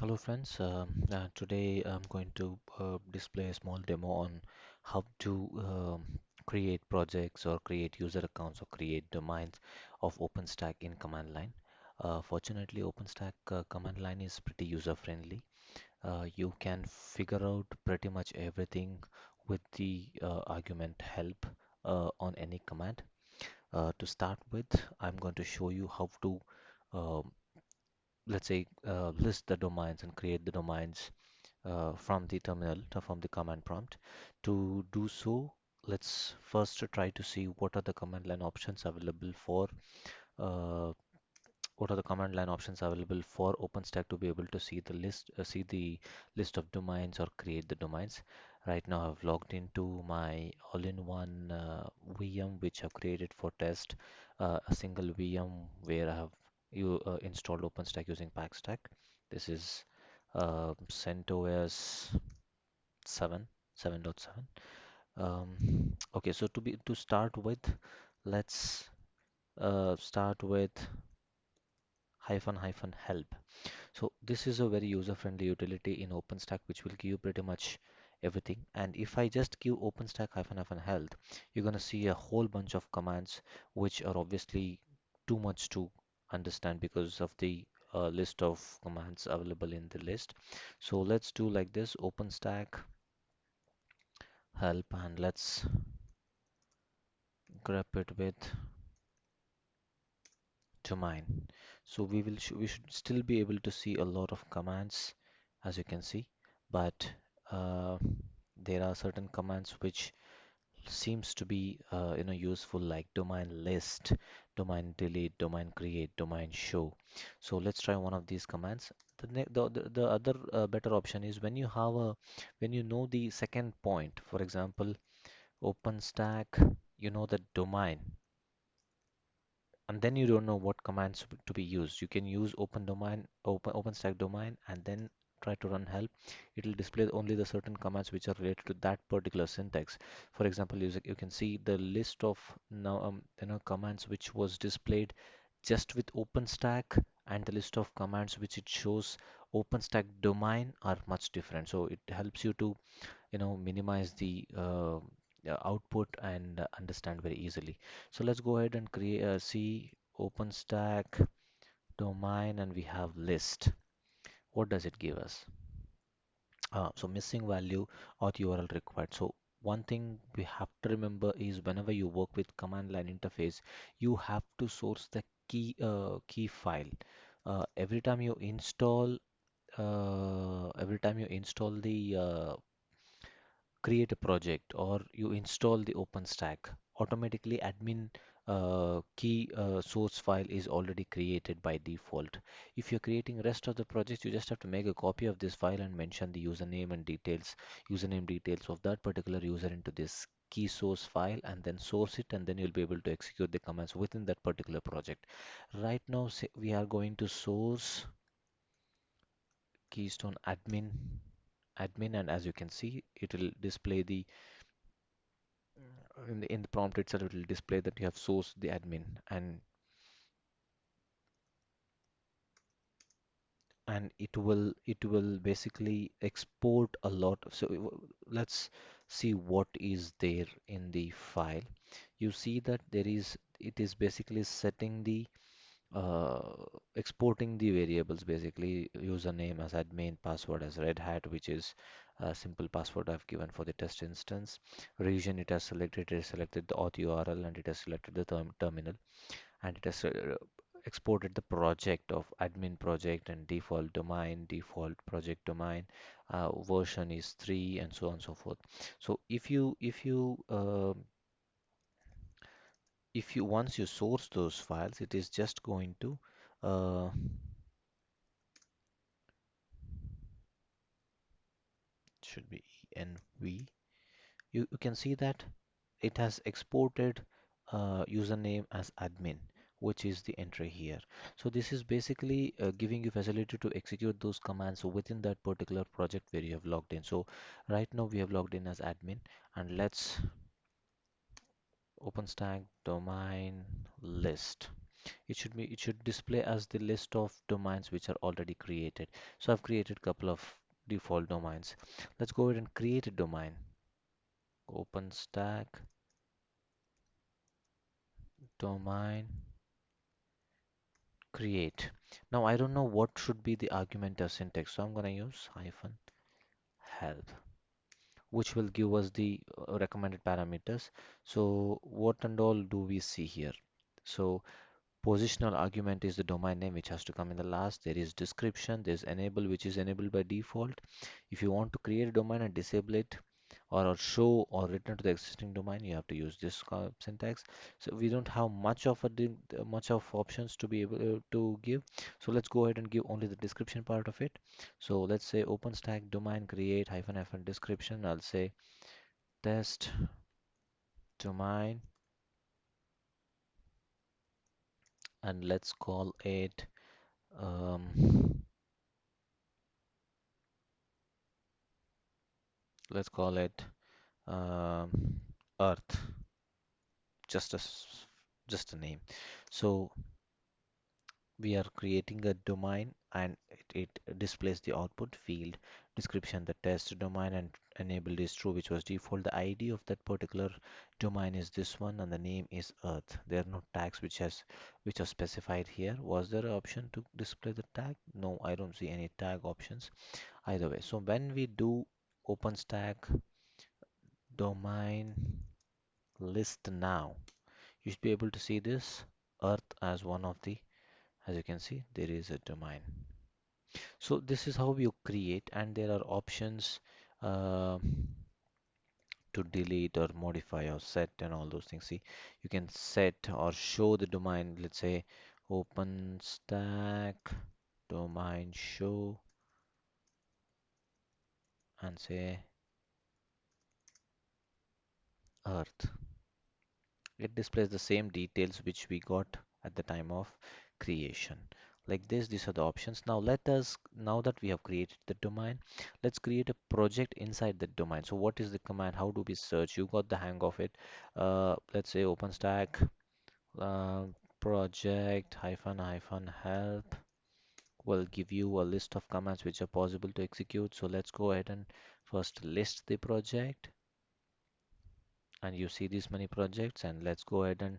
Hello friends, today I'm going to display a small demo on how to create projects or create user accounts or create domains of OpenStack in command line. Fortunately, OpenStack command line is pretty user friendly. You can figure out pretty much everything with the argument help on any command. To start with, I'm going to show you how to um, let's say list the domains and create the domains from the terminal from the command prompt. To do so, let's first try to see what are the command line options available for uh, OpenStack to be able to see the list of domains or create the domains. Right now, I've logged into my all-in-one VM which I've created for test, a single VM where I have installed OpenStack using Packstack. This is CentOS 7, 7.7. Okay, so to start with, let's start with -help. So this is a very user-friendly utility in OpenStack which will give you pretty much everything. And if I just give OpenStack -help, you're going to see a whole bunch of commands which are obviously too much to understand because of the list of commands available in the list. So let's do like this: OpenStack help, and let's grab it with domain. So we should still be able to see a lot of commands, as you can see, but uh, there are certain commands which seems to be useful, like domain list, domain delete, domain create, domain show. So let's try one of these commands. The other better option is when you know the second point. For example, OpenStack, you know the domain, and then you don't know what commands to be used. You can use OpenStack domain and then try to run help. It will display only the certain commands which are related to that particular syntax. For example, you can see the list of now commands which was displayed just with OpenStack, and the list of commands which it shows OpenStack domain are much different. So it helps you to minimize the output and understand very easily. So let's go ahead and create see OpenStack domain, and we have list. What does it give us? So missing value or URL required. So one thing we have to remember is whenever you work with command line interface, you have to source the key file. Every time you install the create a project or you install the OpenStack, automatically admin key source file is already created by default. If you're creating rest of the project, you just have to make a copy of this file and mention the username details of that particular user into this key source file, and then source it, and then you'll be able to execute the commands within that particular project. Right now, say we are going to source keystone admin, and as you can see, it will display the in the prompt itself. It will display that you have sourced the admin, and it will basically export a lot. So let's see what is there in the file. You see that it is basically setting the uh, exporting the variables, basically username as admin, password as Red Hat, which is a simple password I've given for the test instance. Region, it has selected the auth URL, and it has selected the terminal, and it has exported the project of admin project and default domain, default project domain, version is 3, and so on and so forth. So if you once you source those files, it is just going to uh, should be env. You can see that it has exported username as admin, which is the entry here. So this is basically giving you facility to execute those commands within that particular project where you have logged in. So right now we have logged in as admin, and let's OpenStack domain list. it should display as the list of domains which are already created. So I've created a couple of default domains. Let's go ahead and create a domain. OpenStack domain create. Now I don't know what should be the argument or syntax, so I'm gonna use hyphen help, which will give us the recommended parameters. So what and all do we see here? So positional argument is the domain name which has to come in the last. There is description, there's enable which is enabled by default. If you want to create a domain and disable it or show or return to the existing domain, you have to use this syntax. So we don't have much of much of options to be able to give. So let's go ahead and give only the description part of it. So let's say OpenStack domain create hyphen hyphen description. I'll say test domain and um, let's call it um, Earth, just just a name. So we are creating a domain and it displays the output field description, the test domain and enabled is true, which was default. The ID of that particular domain is this one and the name is Earth. There are no tags which are specified here. Was there an option to display the tag? No, I don't see any tag options either way. So when we do OpenStack domain list now, you should be able to see this Earth as one of the, as you can see, there is a domain. So this is how you create, and there are options uh, to delete or modify or set and all those things. See, you can set or show the domain. Let's say OpenStack domain show and say Earth. It displays the same details which we got at the time of creation. Like this, these are the options. Now now that we have created the domain, let's create a project inside the domain. So what is the command? How do we search? You got the hang of it. Let's say OpenStack uh, project hyphen hyphen help will give you a list of commands which are possible to execute. So let's go ahead and first list the project, and you see these many projects, and let's go ahead and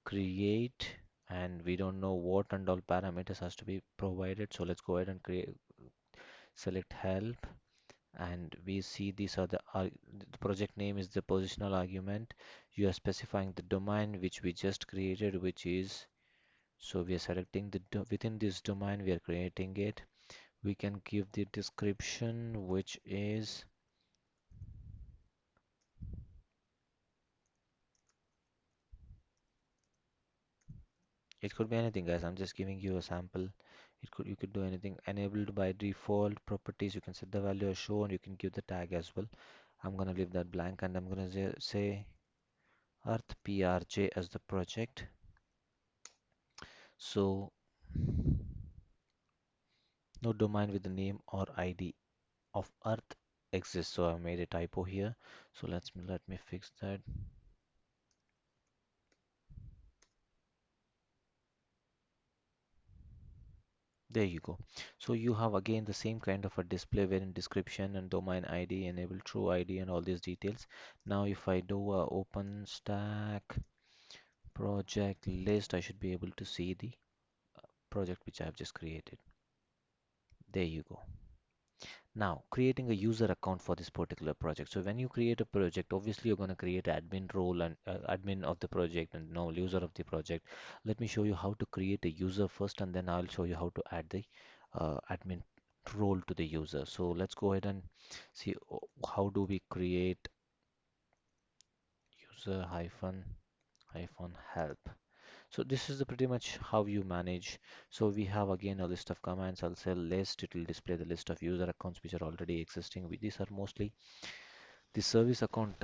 create, and we don't know what and all parameters has to be provided. So let's go ahead and create, select help, and we see these are the project name is the positional argument. You are specifying the domain which we just created, which is, so we are selecting within this domain we are creating it. We can give the description which is, it could be anything, guys. I'm just giving you a sample. You could do anything. Enabled by default properties. You can set the value as shown. You can give the tag as well. I'm gonna leave that blank and I'm gonna say Earth PRJ as the project. So no domain with the name or ID of Earth exists. So I made a typo here. So let me fix that. There you go. So you have again the same kind of a display wherein description and domain ID, enable true ID and all these details. Now if I do a OpenStack project list, I should be able to see the project which I have just created. There you go. Now creating a user account for this particular project. So when you create a project, obviously you're going to create admin role and admin of the project and no user of the project. Let me show you how to create a user first, and then I'll show you how to add the admin role to the user. So let's go ahead and see how do we create user hyphen help. So this is the pretty much how you manage. So we have again a list of commands. I'll say list. It will display the list of user accounts which are already existing. These are mostly the service account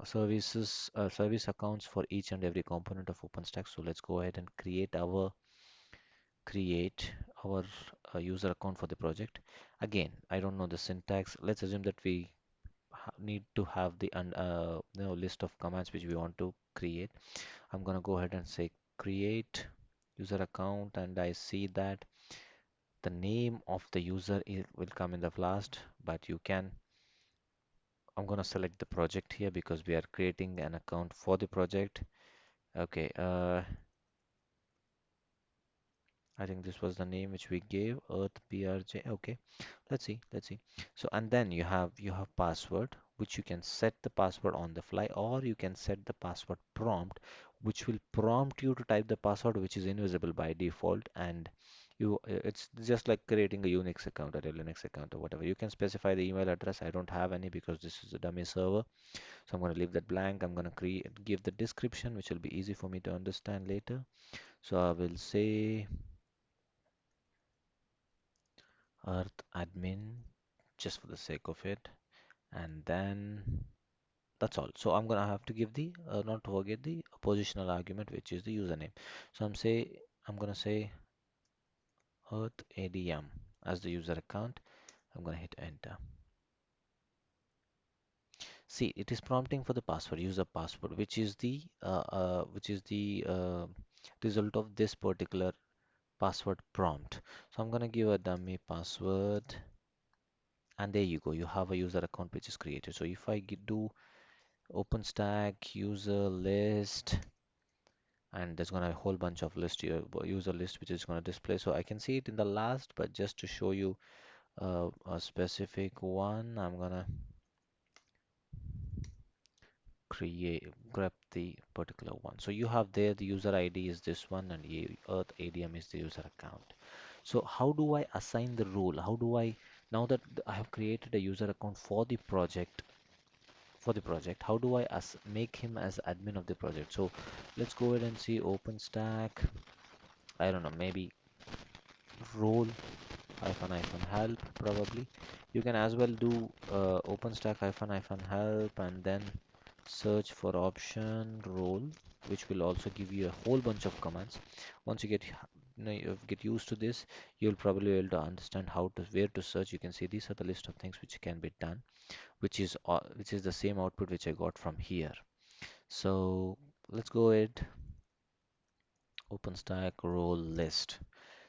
service accounts for each and every component of OpenStack. So let's go ahead and create our user account for the project. Again, I don't know the syntax. Let's assume that we need to have the list of commands which we want to create. I'm gonna go ahead and say create user account and I see that the name of the user will come in the last, but you can, I'm going to select the project here because we are creating an account for the project. Okay, I think this was the name which we gave, Earth PRJ. Okay, let's see. So and then you have password, which you can set the password on the fly, or you can set the password prompt, which will prompt you to type the password, which is invisible by default, and it's just like creating a Unix account or a Linux account or whatever. You can specify the email address. I don't have any because this is a dummy server, so I'm going to leave that blank. I'm going to give the description, which will be easy for me to understand later. So I will say Earth admin just for the sake of it, and then that's all. So I'm gonna have to give the not to forget the positional argument, which is the username. So I'm gonna say Earth ADM as the user account. I'm gonna hit enter. See, it is prompting for the password, user password, which is the result of this particular password prompt. So I'm gonna give a dummy password, and there you go. You have a user account which is created. So if I do Openstack user list, and there's gonna be a whole bunch of list here, user list, which is gonna display. So I can see it in the last, but just to show you a specific one, I'm gonna grab the particular one. So you have there the user ID is this one, and Earth ADM is the user account. So how do I assign the role? How do I, now that I have created a user account for the project, how do I make him as admin of the project? So let's go ahead and see OpenStack. I don't know, maybe role hyphen help probably. You can as well do OpenStack hyphen help and then search for option role, which will also give you a whole bunch of commands. Once you get used to this, you'll probably be able to understand how to where to search. You can see these are the list of things which can be done, which is the same output which I got from here. So let's go ahead, OpenStack role list.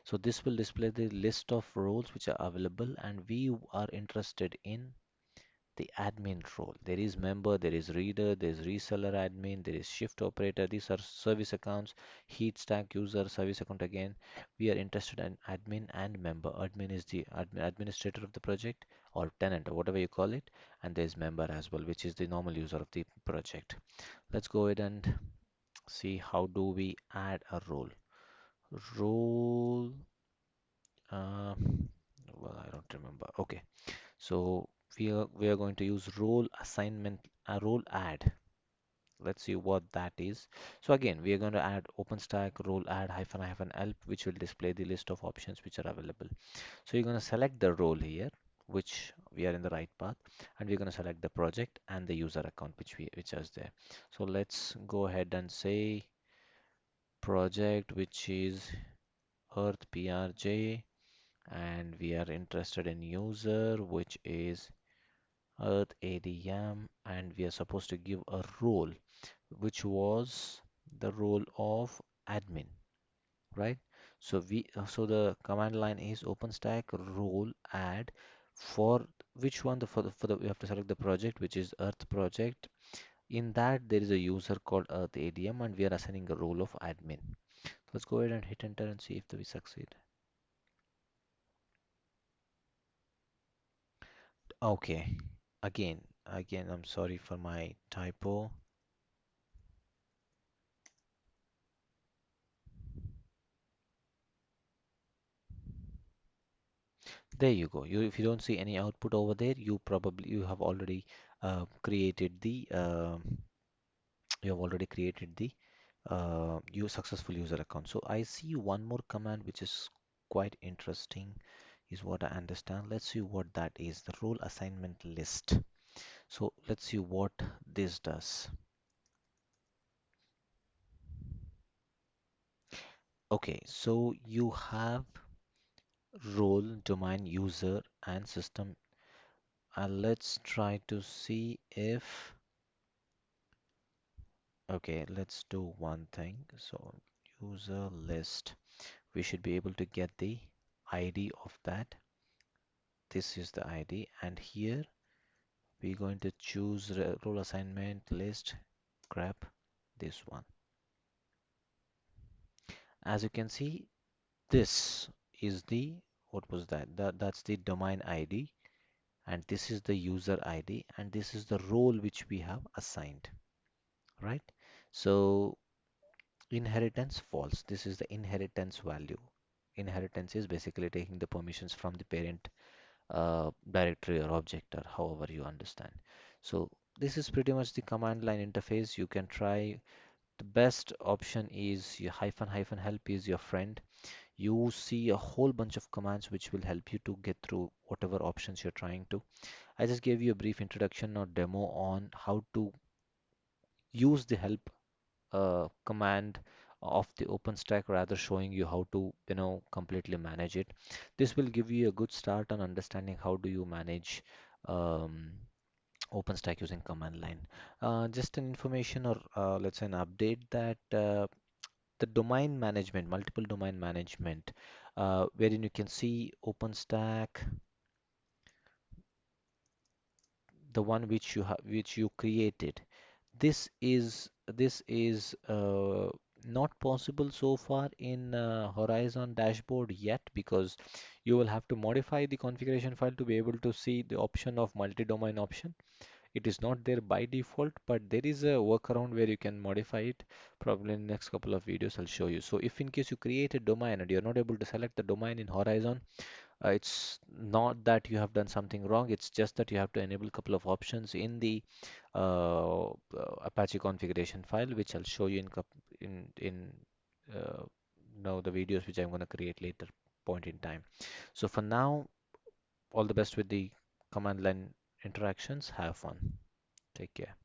So this will display the list of roles which are available, and we are interested in the admin role. There is member, there is reader, there is reseller admin, there is shift operator. These are service accounts, heat stack user, service account again. We are interested in admin and member. Admin is the administrator of the project or tenant or whatever you call it, and there is member as well, which is the normal user of the project. Let's go ahead and see how do we add a role. Role, uh, well, I don't remember. Okay, so we are going to use role assignment, a role add. Let's see what that is. So again, we are going to add OpenStack role add hyphen help, which will display the list of options which are available. So you're going to select the role here, which we are in the right path, and we're going to select the project and the user account which is there. So let's go ahead and say project, which is Earth PRJ, and we are interested in user, which is Earth ADM, and we are supposed to give a role, which was the role of admin, right? So the command line is OpenStack role add for which one for the we have to select the project, which is Earth project. In that there is a user called Earth ADM, and we are assigning a role of admin. Let's go ahead and hit enter and see if we succeed. Okay, again, I'm sorry for my typo. There you go. If you don't see any output over there, you have already created the you have already created the you successful user account. So I see one more command which is quite interesting, is what I understand. Let's see what that is. The role assignment list. So let's see what this does. Okay, so you have role, domain, user, and system. Let's try to see if, okay, let's do one thing. So user list. We should be able to get the ID of that. This is the ID, and here we're going to choose role assignment list, grab this one. As you can see, this is the, what was that? That's the domain ID, and this is the user ID, and this is the role which we have assigned, right? So inheritance false. This is the inheritance value. Inheritance is basically taking the permissions from the parent directory or object, or however you understand. So this is pretty much the command line interface. You can try. The best option is your hyphen hyphen help is your friend. You see a whole bunch of commands which will help you to get through whatever options you're trying to. I just gave you a brief introduction or demo on how to use the help command of the OpenStack, rather showing you how to, completely manage it. This will give you a good start on understanding how do you manage um, OpenStack using command line. Just an information, or let's say an update, that the domain management, multiple domain management, wherein you can see OpenStack, the one which which you created. This is not possible so far in Horizon dashboard yet, because you will have to modify the configuration file to be able to see the option of multi-domain option. It is not there by default, but there is a workaround where you can modify it. Probably in the next couple of videos I'll show you. So if in case you create a domain and you're not able to select the domain in Horizon, it's not that you have done something wrong. It's just that you have to enable a couple of options in the Apache configuration file, which I'll show you in uh, the videos which I'm going to create later point in time. So for now, all the best with the command line interactions. Have fun. Take care.